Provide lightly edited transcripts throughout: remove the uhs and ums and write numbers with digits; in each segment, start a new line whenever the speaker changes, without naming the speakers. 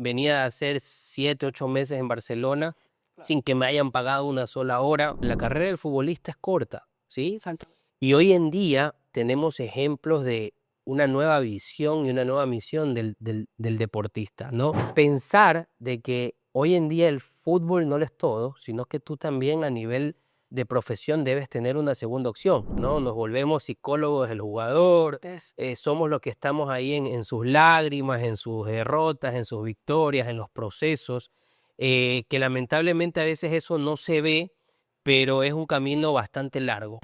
venía de hacer 7, 8 meses en Barcelona sin que me hayan pagado una sola hora. La carrera del futbolista es corta, ¿sí?
Exacto.
Y hoy en día tenemos ejemplos de una nueva visión y una nueva misión del deportista, ¿no? Pensar de que hoy en día el fútbol no lo es todo, sino que tú también a nivel de profesión debes tener una segunda opción, ¿no? Nos volvemos psicólogos del jugador, somos los que estamos ahí en sus lágrimas, en sus derrotas, en sus victorias, en los procesos, que lamentablemente a veces eso no se ve, pero es un camino bastante largo.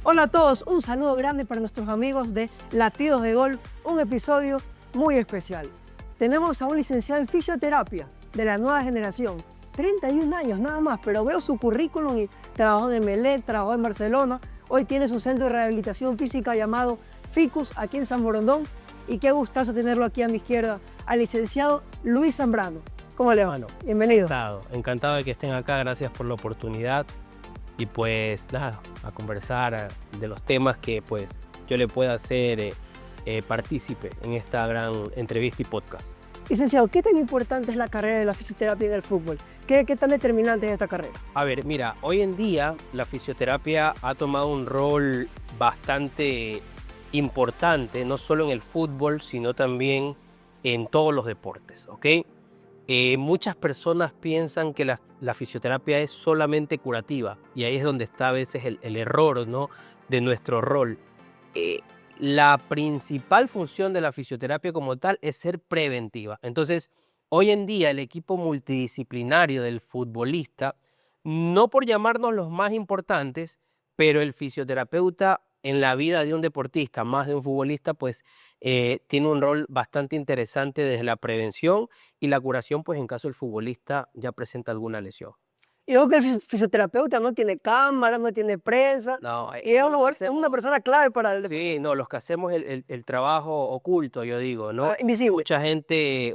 Hola a todos, un saludo grande para nuestros amigos de Latidos de Gol, un episodio muy especial. Tenemos a un licenciado en fisioterapia de la nueva generación, 31 años nada más, pero veo su currículum y trabajó en Emelec, trabajó en Barcelona, hoy tiene su centro de rehabilitación física llamado Ficus aquí en San Borondón y qué gustazo tenerlo aquí a mi izquierda, al licenciado Luis Zambrano. ¿Cómo le va?
Bueno,
Bienvenido.
encantado de que estén acá, gracias por la oportunidad y pues nada, a conversar de los temas que pues yo le pueda hacer partícipe en esta gran entrevista y podcast.
Licenciado, ¿qué tan importante es la carrera de la fisioterapia en el fútbol? ¿Qué tan determinante es esta carrera?
A ver, mira, hoy en día la fisioterapia ha tomado un rol bastante importante, no solo en el fútbol, sino también en todos los deportes, ¿ok? Muchas personas piensan que la fisioterapia es solamente curativa y ahí es donde está a veces el error, ¿no? De nuestro rol. Eh, la principal función de la fisioterapia como tal es ser preventiva. Entonces, hoy en día el equipo multidisciplinario del futbolista, no por llamarnos los más importantes, pero el fisioterapeuta en la vida de un deportista, más de un futbolista, pues tiene un rol bastante interesante desde la prevención y la curación, pues en caso el futbolista ya presenta alguna lesión.
Y veo que el fisioterapeuta no tiene cámara, no tiene prensa,
No,
y es,
los que
es una
hacemos,
persona clave para el
sí, no, los que hacemos el trabajo oculto, yo digo, ¿no?
invisible.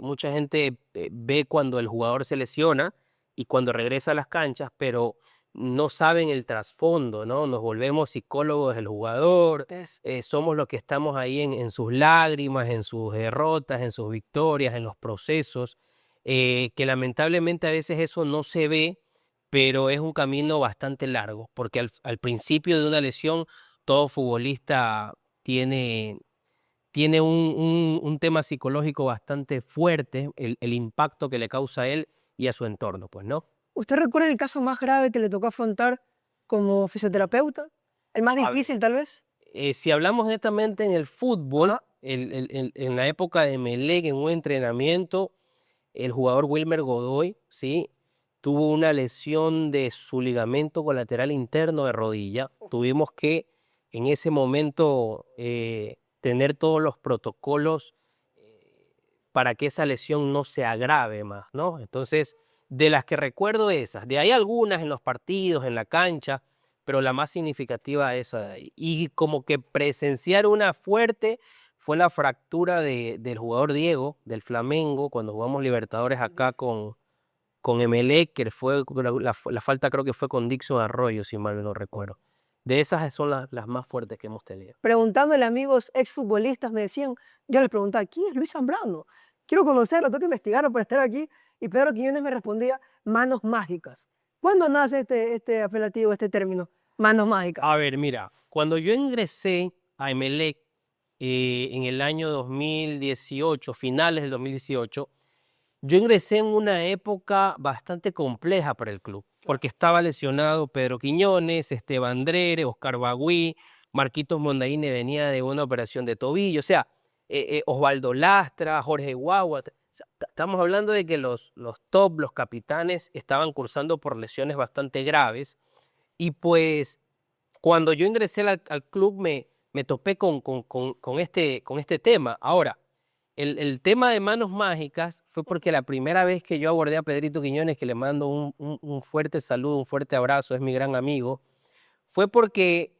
Mucha gente ve cuando el jugador se lesiona y cuando regresa a las canchas, pero no saben el trasfondo, ¿no? Nos volvemos psicólogos del jugador, somos los que estamos ahí en sus lágrimas, en sus derrotas, en sus victorias, en los procesos, que lamentablemente a veces eso no se ve, pero es un camino bastante largo, porque al principio de una lesión todo futbolista tiene, tiene un tema psicológico bastante fuerte, el impacto que le causa a él y a su entorno, pues, ¿no?
¿Usted recuerda el caso más grave que le tocó afrontar como fisioterapeuta? ¿El más
A ver,
difícil, tal vez?
si hablamos netamente en el fútbol,
Ajá.
en la época de Melec, en un entrenamiento, el jugador Wilmer Godoy, ¿sí? Tuvo una lesión de su ligamento colateral interno de rodilla. Tuvimos que en ese momento tener todos los protocolos para que esa lesión no se agrave más, ¿no? Entonces, de las que recuerdo esas, de ahí algunas en los partidos, en la cancha, pero la más significativa esa de ahí. Y como que presenciar una fuerte fue la fractura del jugador Diego, del Flamengo, cuando jugamos Libertadores acá con Emelec, que fue la falta creo que fue con Dixon Arroyo, si mal no recuerdo. De esas son las más fuertes que hemos tenido.
Preguntándole a amigos exfutbolistas, me decían, yo les preguntaba, ¿quién es Luis Zambrano? Quiero conocerlo, tengo que investigarlo para estar aquí. Y Pedro Quiñones me respondía, manos mágicas. ¿Cuándo nace este apelativo, este término, manos mágicas?
A ver, mira, cuando yo ingresé a Emelec en el año 2018, finales del 2018, yo ingresé en una época bastante compleja para el club, porque estaba lesionado Pedro Quiñones, Esteban Drere, Oscar Bagüí, Marquitos Mondaine venía de una operación de tobillo, o sea, Osvaldo Lastra, Jorge Guagua. O sea, estamos hablando de que los top, los capitanes, estaban cursando por lesiones bastante graves y pues cuando yo ingresé al club me topé con este tema. Ahora, el tema de manos mágicas fue porque la primera vez que yo abordé a Pedrito Quiñones, que le mando un fuerte saludo, un fuerte abrazo, es mi gran amigo, fue porque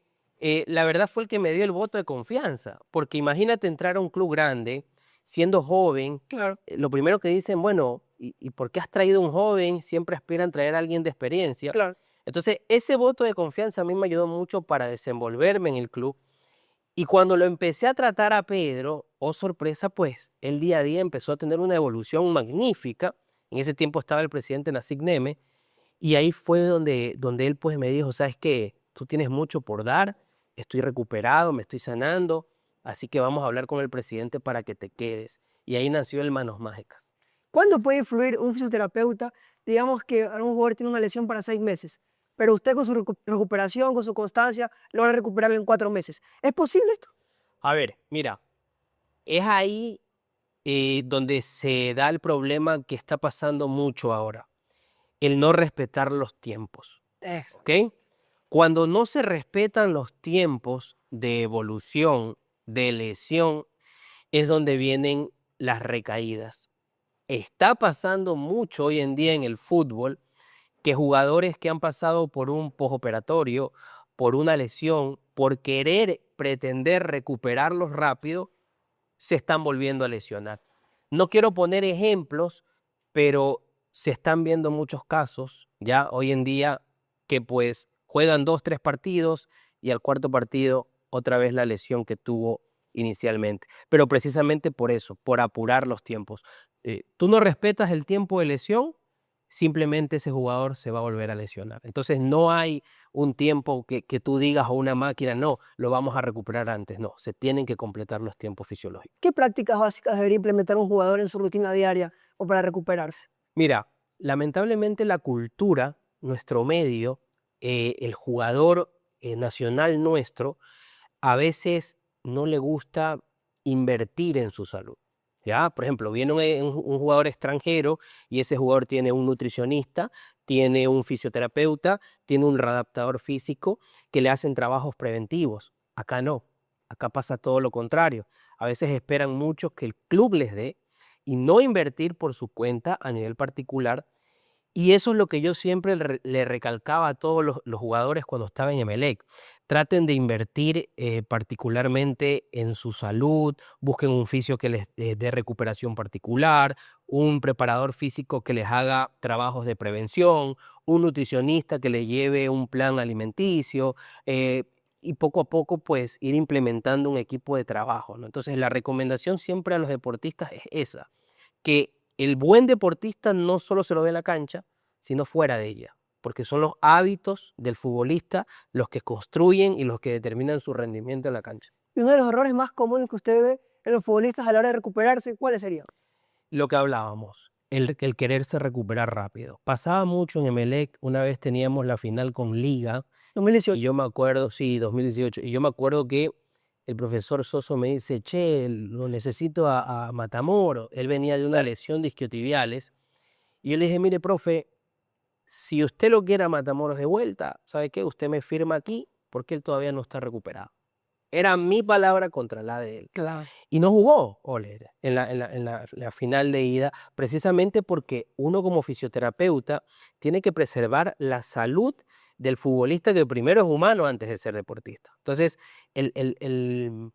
la verdad fue el que me dio el voto de confianza. Porque imagínate entrar a un club grande, siendo joven,
Claro.
lo primero que dicen, bueno, ¿y por qué has traído un joven? Siempre aspiran traer a alguien de experiencia.
Claro.
Entonces, ese voto de confianza a mí me ayudó mucho para desenvolverme en el club. Y cuando lo empecé a tratar a Pedro, oh sorpresa, pues el día a día empezó a tener una evolución magnífica. En ese tiempo estaba el presidente Nasib Neme y ahí fue donde él pues me dijo, sabes que tú tienes mucho por dar, estoy recuperado, me estoy sanando, así que vamos a hablar con el presidente para que te quedes. Y ahí nació el Manos Mágicas.
¿Cuándo puede influir un fisioterapeuta? Digamos que algún jugador tiene una lesión para 6 meses, pero usted con su recuperación, con su constancia, logra recuperarlo en 4 meses. ¿Es posible esto?
A ver, mira, es ahí donde se da el problema que está pasando mucho ahora, el no respetar los tiempos,
Eso.
¿ok? Cuando no se respetan los tiempos de evolución, de lesión, es donde vienen las recaídas. Está pasando mucho hoy en día en el fútbol que jugadores que han pasado por un postoperatorio, por una lesión, por querer pretender recuperarlos rápido, se están volviendo a lesionar. No quiero poner ejemplos, pero se están viendo muchos casos ya hoy en día que pues juegan 2, 3 partidos y al cuarto partido otra vez la lesión que tuvo inicialmente. Pero precisamente por eso, por apurar los tiempos. Tú no respetas el tiempo de lesión, simplemente ese jugador se va a volver a lesionar. Entonces no hay un tiempo que tú digas o una máquina, no, lo vamos a recuperar antes. No, se tienen que completar los tiempos fisiológicos.
¿Qué prácticas básicas debería implementar un jugador en su rutina diaria o para recuperarse?
Mira, lamentablemente la cultura, nuestro medio, el jugador nacional nuestro, a veces no le gusta invertir en su salud. ¿Ya? Por ejemplo, viene un jugador extranjero y ese jugador tiene un nutricionista, tiene un fisioterapeuta, tiene un readaptador físico que le hacen trabajos preventivos. Acá no, acá pasa todo lo contrario. A veces esperan mucho que el club les dé y no invertir por su cuenta a nivel particular. Y eso es lo que yo siempre le recalcaba a todos los jugadores cuando estaba en Emelec. Traten de invertir particularmente en su salud, busquen un fisio que les dé recuperación particular, un preparador físico que les haga trabajos de prevención, un nutricionista que les lleve un plan alimenticio y poco a poco pues ir implementando un equipo de trabajo, ¿no? Entonces la recomendación siempre a los deportistas es esa, que el buen deportista no solo se lo ve en la cancha, sino fuera de ella, porque son los hábitos del futbolista los que construyen y los que determinan su rendimiento en la cancha.
Y uno de los errores más comunes que usted ve en los futbolistas a la hora de recuperarse, ¿cuáles serían?
Lo que hablábamos, el quererse recuperar rápido. Pasaba mucho en Emelec, una vez teníamos la final con Liga, y
2018.
yo me acuerdo, sí, 2018, y yo me acuerdo que el profesor Soso me dice, che, lo necesito a Matamoros. Él venía de una lesión de isquiotibiales, y yo le dije, mire, profe, si usted lo quiere a Matamoros de vuelta, ¿sabe qué? Usted me firma aquí porque él todavía no está recuperado. Era mi palabra contra la de él.
Claro.
Y no jugó Oler en la final de ida, precisamente porque uno como fisioterapeuta tiene que preservar la salud del futbolista, que primero es humano antes de ser deportista. Entonces, el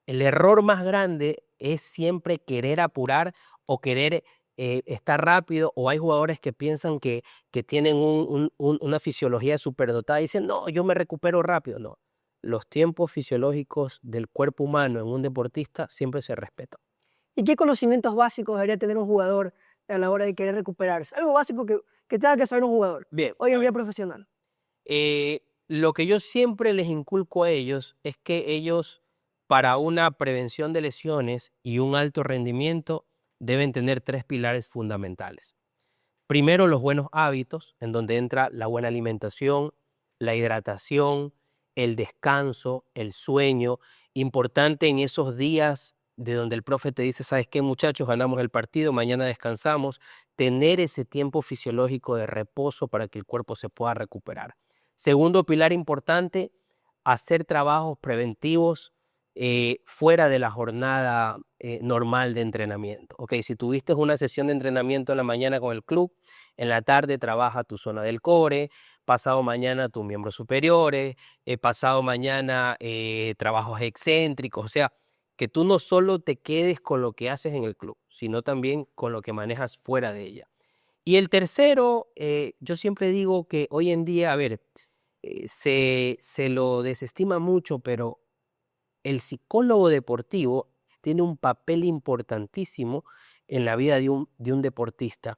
error más grande es siempre querer apurar o querer estar rápido, o hay jugadores que piensan que tienen una fisiología superdotada y dicen, no, yo me recupero rápido. No, los tiempos fisiológicos del cuerpo humano en un deportista siempre se respetan.
¿Y qué conocimientos básicos debería tener un jugador a la hora de querer recuperarse? Algo básico que tenga que saber un jugador
Bien,
hoy en día profesional.
lo que yo siempre les inculco a ellos es que ellos, para una prevención de lesiones y un alto rendimiento, deben tener 3 pilares fundamentales. Primero, los buenos hábitos, en donde entra la buena alimentación, la hidratación, el descanso, el sueño. Importante en esos días de donde el profe te dice, ¿sabes qué, muchachos? Ganamos el partido, mañana descansamos. Tener ese tiempo fisiológico de reposo para que el cuerpo se pueda recuperar. Segundo pilar importante, hacer trabajos preventivos fuera de la jornada normal de entrenamiento. Ok, si tuviste una sesión de entrenamiento en la mañana con el club, en la tarde trabaja tu zona del core, pasado mañana tus miembros superiores, pasado mañana trabajos excéntricos, o sea, que tú no solo te quedes con lo que haces en el club, sino también con lo que manejas fuera de ella. Y el tercero, yo siempre digo que hoy en día, a ver, se lo desestima mucho, pero el psicólogo deportivo tiene un papel importantísimo en la vida de un deportista.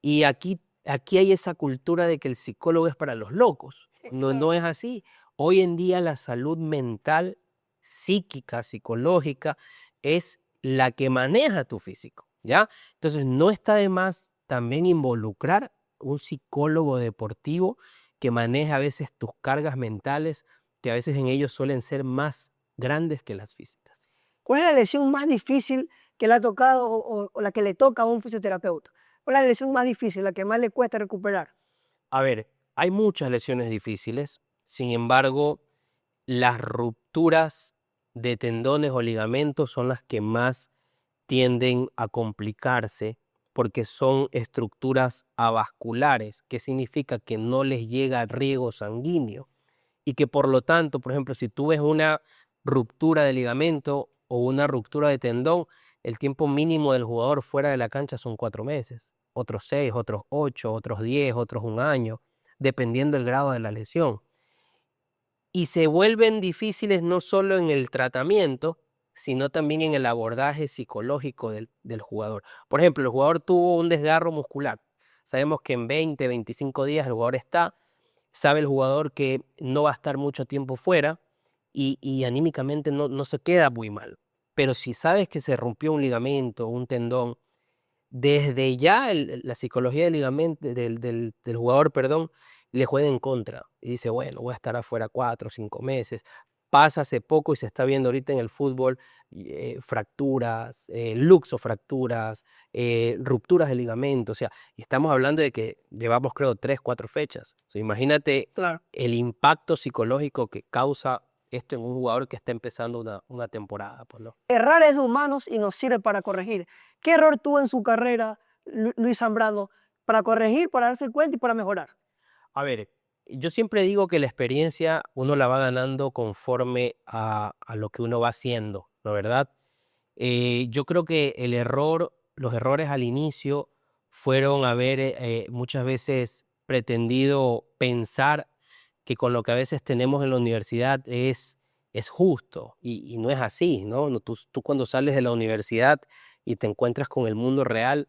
Y aquí hay esa cultura de que el psicólogo es para los locos. No es así. Hoy en día la salud mental, psíquica, psicológica, es la que maneja tu físico, ¿ya? Entonces no está de más también involucrar un psicólogo deportivo que maneja a veces tus cargas mentales, que a veces en ellos suelen ser más grandes que las físicas.
¿Cuál es la lesión más difícil que le ha tocado o la que le toca a un fisioterapeuta? ¿Cuál es la lesión más difícil, la que más le cuesta recuperar?
A ver, hay muchas lesiones difíciles, sin embargo, las rupturas de tendones o ligamentos son las que más tienden a complicarse porque son estructuras avasculares, que significa que no les llega riego sanguíneo y que por lo tanto, por ejemplo, si tú ves una ruptura de ligamento o una ruptura de tendón, el tiempo mínimo del jugador fuera de la cancha son 4 meses, otros 6, otros 8, otros 10, otros un año, dependiendo del grado de la lesión. Y se vuelven difíciles no solo en el tratamiento, sino también en el abordaje psicológico del jugador. Por ejemplo, el jugador tuvo un desgarro muscular. Sabemos que en 20, 25 días el jugador sabe el jugador que no va a estar mucho tiempo fuera y anímicamente no se queda muy mal. Pero si sabes que se rompió un ligamento, un tendón, desde ya la psicología del ligamento, del jugador, perdón, le juega en contra. Y dice, bueno, voy a estar afuera 4 o 5 meses. Pasa hace poco y se está viendo ahorita en el fútbol fracturas, luxofracturas, rupturas de ligamento. O sea, y estamos hablando de que llevamos, creo, 3, 4 fechas. O sea, imagínate
Claro.
el impacto psicológico que causa esto en un jugador que está empezando una temporada, pues, ¿no?
Errar es de humanos y nos sirve para corregir. ¿Qué error tuvo en su carrera Luis Zambrano para corregir, para darse cuenta y para mejorar?
A ver, yo siempre digo que la experiencia uno la va ganando conforme a lo que uno va haciendo, ¿no verdad? Yo creo que los errores al inicio fueron haber muchas veces pretendido pensar que con lo que a veces tenemos en la universidad es justo y no es así, ¿no? Tú cuando sales de la universidad y te encuentras con el mundo real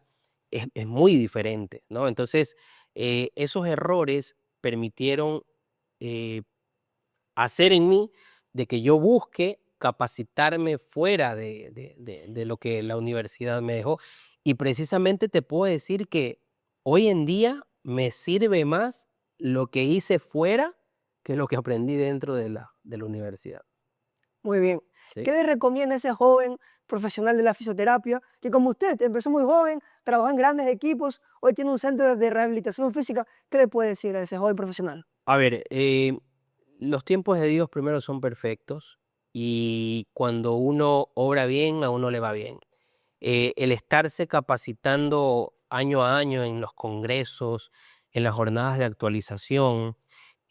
es muy diferente, ¿no? Entonces, esos errores permitieron eh, hacer en mí de que yo busque capacitarme fuera de lo que la universidad me dejó. Y precisamente te puedo decir que hoy en día me sirve más lo que hice fuera que lo que aprendí dentro de la universidad.
Muy bien.
¿Sí?
¿Qué le recomienda a ese joven profesional de la fisioterapia que, como usted, empezó muy joven, trabajó en grandes equipos, hoy tiene un centro de rehabilitación física? ¿Qué le puede decir a ese joven profesional?
A ver, los tiempos de Dios primero son perfectos y cuando uno obra bien, a uno le va bien. El estarse capacitando año a año en los congresos, en las jornadas de actualización,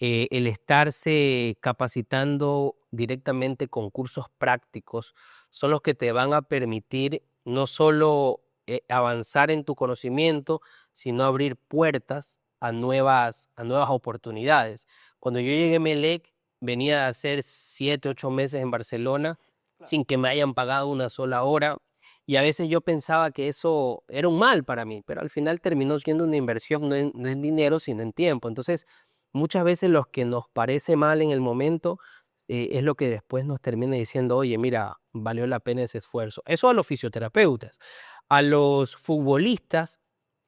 el estarse capacitando directamente con cursos prácticos, son los que te van a permitir no solo avanzar en tu conocimiento, sino abrir puertas a nuevas oportunidades. Cuando yo llegué a Melec, venía a hacer 7, 8 meses en Barcelona sin que me hayan pagado una sola hora y a veces yo pensaba que eso era un mal para mí, pero al final terminó siendo una inversión no en dinero, sino en tiempo. Entonces, muchas veces lo que nos parece mal en el momento es lo que después nos termina diciendo, oye, mira, valió la pena ese esfuerzo. Eso a los fisioterapeutas. A los futbolistas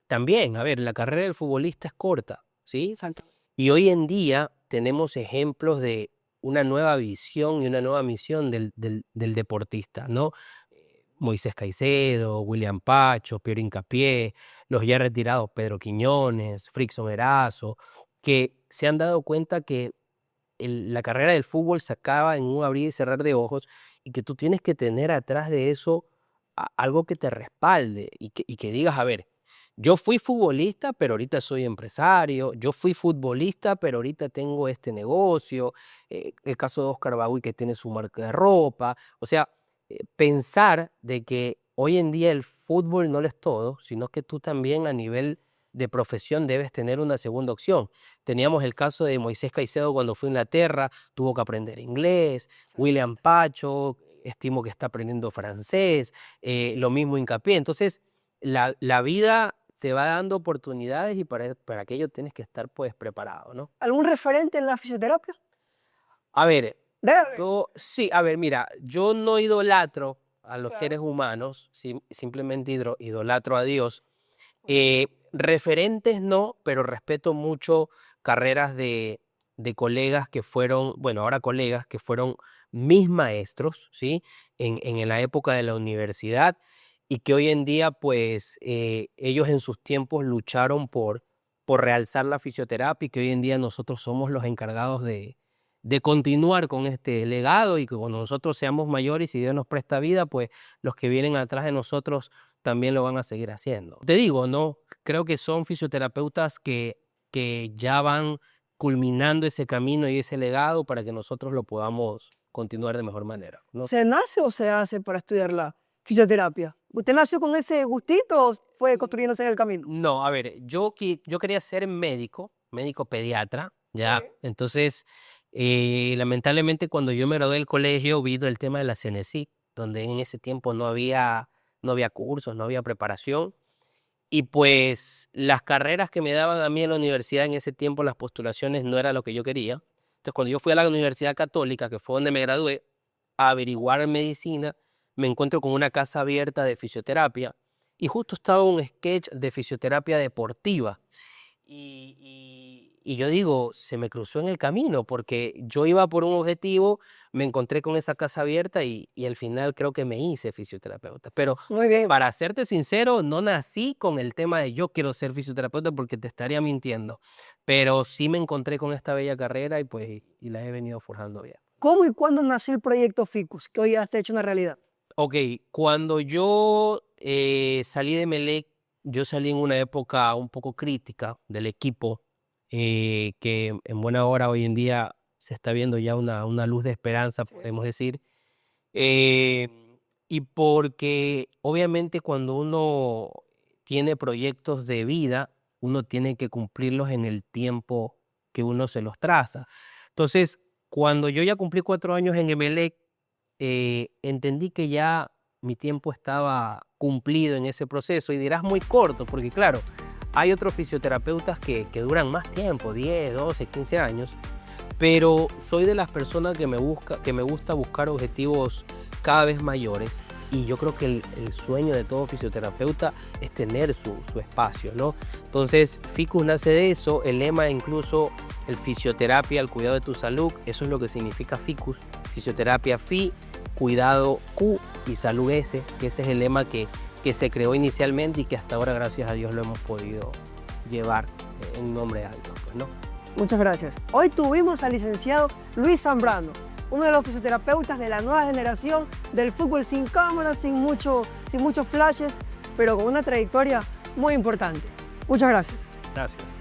también, a ver, la carrera del futbolista es corta, ¿sí?
Exacto.
Y hoy en día tenemos ejemplos de una nueva visión y una nueva misión del deportista, ¿no? Moisés Caicedo, William Pacho, Piero Hincapié, los ya retirados Pedro Quiñones, Frickson Erazo, que se han dado cuenta que la carrera del fútbol se acaba en un abrir y cerrar de ojos y que tú tienes que tener atrás de eso algo que te respalde y que digas, a ver, yo fui futbolista, pero ahorita soy empresario, yo fui futbolista, pero ahorita tengo este negocio, el caso de Oscar Bagui que tiene su marca de ropa, o sea, pensar de que hoy en día el fútbol no lo es todo, sino que tú también a nivel de profesión debes tener una segunda opción. Teníamos el caso de Moisés Caicedo cuando fue a Inglaterra, tuvo que aprender inglés, William Pacho, estimo que está aprendiendo francés, lo mismo Hincapié. Entonces, la vida te va dando oportunidades y para aquello tienes que estar pues preparado, ¿no?
¿Algún referente en la fisioterapia?
A ver,
Debe haber.
sí, a ver, mira, yo no idolatro a los
Claro.
seres humanos, simplemente idolatro a Dios. Referentes no, pero respeto mucho carreras de colegas que fueron, bueno, ahora colegas que fueron mis maestros, ¿sí? En la época de la universidad y que hoy en día, pues, ellos en sus tiempos lucharon por realzar la fisioterapia y que hoy en día nosotros somos los encargados de continuar con este legado y que cuando nosotros seamos mayores y Dios nos presta vida, pues los que vienen atrás de nosotros también lo van a seguir haciendo. Te digo, ¿no? Creo que son fisioterapeutas que ya van culminando ese camino y ese legado para que nosotros lo podamos continuar de mejor manera, ¿no?
¿Se nace o se hace para estudiar la fisioterapia? ¿Usted nació con ese gustito o fue construyéndose en el camino?
No, a ver, yo quería ser médico pediatra, ¿ya?
Ok.
Entonces, lamentablemente cuando yo me gradué del colegio vino el tema de la CENESID, donde en ese tiempo no había cursos, no había preparación. Y pues las carreras que me daban a mí en la universidad en ese tiempo, las postulaciones no era lo que yo quería. Entonces, cuando yo fui a la Universidad Católica, que fue donde me gradué, a averiguar medicina, me encuentro con una casa abierta de fisioterapia y justo estaba un sketch de fisioterapia deportiva. Y yo digo, se me cruzó en el camino porque yo iba por un objetivo, me encontré con esa casa abierta y al final creo que me hice fisioterapeuta. Pero
Muy bien.
para serte sincero, no nací con el tema de yo quiero ser fisioterapeuta porque te estaría mintiendo. Pero sí me encontré con esta bella carrera y pues y la he venido forjando bien.
¿Cómo y cuándo nació el proyecto Ficus, que hoy ya está hecho una realidad?
Ok, cuando yo salí de Melec, yo salí en una época un poco crítica del equipo, que en buena hora hoy en día se está viendo ya una luz de esperanza, podemos decir. Eh, y porque obviamente cuando uno tiene proyectos de vida, uno tiene que cumplirlos en el tiempo que uno se los traza. Entonces, cuando yo ya cumplí 4 años en Emelec, entendí que ya mi tiempo estaba cumplido en ese proceso y dirás muy corto, porque claro, hay otros fisioterapeutas que duran más tiempo, 10, 12, 15 años, pero soy de las personas que me gusta buscar objetivos cada vez mayores y yo creo que el sueño de todo fisioterapeuta es tener su espacio, ¿no? Entonces, Ficus nace de eso, el lema incluso, el fisioterapia, el cuidado de tu salud, eso es lo que significa Ficus, fisioterapia Fi, cuidado Q y salud S, que ese es el lema que se creó inicialmente y que hasta ahora, gracias a Dios, lo hemos podido llevar en nombre alto, pues, ¿no?
Muchas gracias. Hoy tuvimos al licenciado Luis Zambrano, uno de los fisioterapeutas de la nueva generación del fútbol sin cámaras, sin muchos flashes, pero con una trayectoria muy importante. Muchas gracias.
Gracias.